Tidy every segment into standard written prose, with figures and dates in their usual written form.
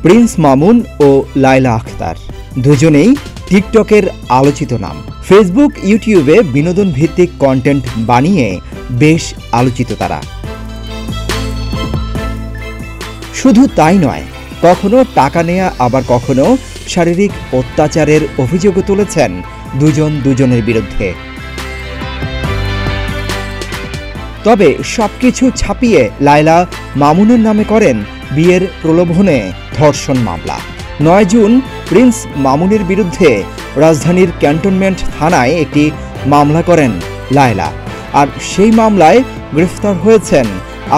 Prince Mamun ও লায়লা আখতার দুজনেই টিকটকের আলোচিত নাম। ফেসবুক, ইউটিউবে বিনোদন ভিত্তিক কন্টেন্ট বানিয়ে বেশ আলোচিত তারা। শুধু তাই নয়, কখনো টাকা নেয়া আবার কখনো শারীরিক অত্যাচারের অভিযোগও তুলেছেন দুজনের বিরুদ্ধে। তবে সবকিছু ছাপিয়ে লায়লা মামুনের নামে করেন বিয়ের প্রলোভনে ধর্ষণ মামলা। 9 জুন প্রিন্স মামুনের বিরুদ্ধে রাজধানীর ক্যান্টনমেন্ট থানায় একটি মামলা করেন লায়লা। আর সেই মামলায় গ্রেফতার হয়েছেন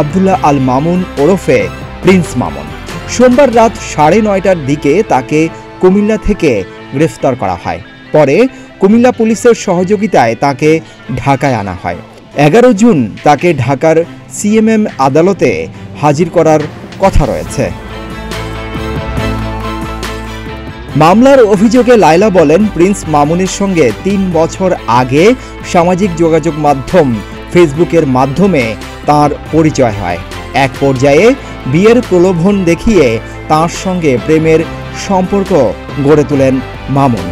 আব্দুল্লাহ আল মামুন ওরফে প্রিন্স মামুন। সোমবার রাত 9:30টার দিকে তাকে কুমিল্লা থেকে গ্রেফতার করা হয়। পরে কুমিল্লা পুলিশের সহযোগিতায় তাকে ঢাকায় আনা হয়। 11 জুন তাকে ঢাকার সিএমএম আদালতে হাজির করার কথা রয়েছে। মামলার অভিযোগে লায়লা বলেন, প্রিন্স মামুনের সঙ্গে 3 বছর আগে সামাজিক যোগাযোগ মাধ্যম ফেসবুকের মাধ্যমে তার পরিচয় হয়। এক পর্যায়ে বিয়ের প্রলোভন দেখিয়ে তার সঙ্গে প্রেমের সম্পর্ক গড়ে তোলেন মামুন।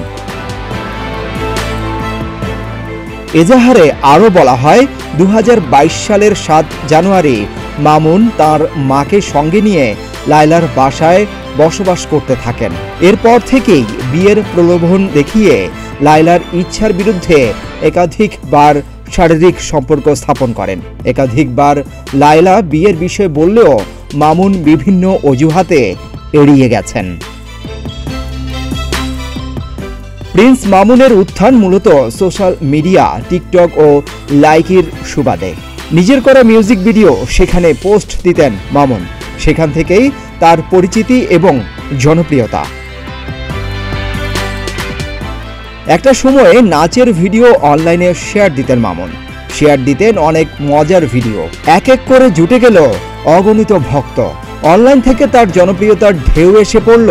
এজাহারে আরও বলা হয়, 2022 সালের 7 জানুয়ারি মামুন তার মাকে সঙ্গে নিয়ে লায়লার বাসায় বসবাস করতে থাকেন। এরপর থেকেই বিয়ের প্রলোভন দেখিয়ে লায়লার ইচ্ছার বিরুদ্ধে একাধিকবার শারীরিক সম্পর্ক স্থাপন করেন। একাধিকবার লায়লা বিয়ের বিষয়ে বললেও মামুন বিভিন্ন অজুহাতে এড়িয়ে গেছেন। প্রিন্স মামুনের উত্থান মূলত সোশ্যাল মিডিয়া, টিকটক ও লাইকির সুবাদে। নিজের করা মিউজিক ভিডিও সেখানে পোস্ট দিতেন মামুন। সেখান থেকেই তার পরিচিতি এবং জনপ্রিয়তা। একটা সময়ে নাচের ভিডিও অনলাইনে শেয়ার দিতেন মামুন। শেয়ার দিতেন অনেক মজার ভিডিও। এক এক করে জুটে গেল অগণিত ভক্ত। অনলাইন থেকে তার জনপ্রিয়তার ঢেউ এসে পড়ল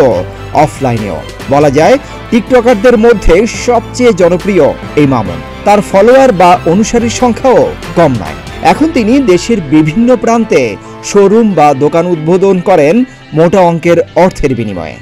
অফলাইনেও। বলা যায় টিকটকারদের মধ্যে সবচেয়ে জনপ্রিয় এই মামুন। তার ফলোয়ার বা অনুসারীর সংখ্যাও কম নয়। এখন তিনি দেশের বিভিন্ন প্রান্তে শোরুম বা দোকান উদ্বোধন করেন মোটা অঙ্কের অর্থের বিনিময়ে।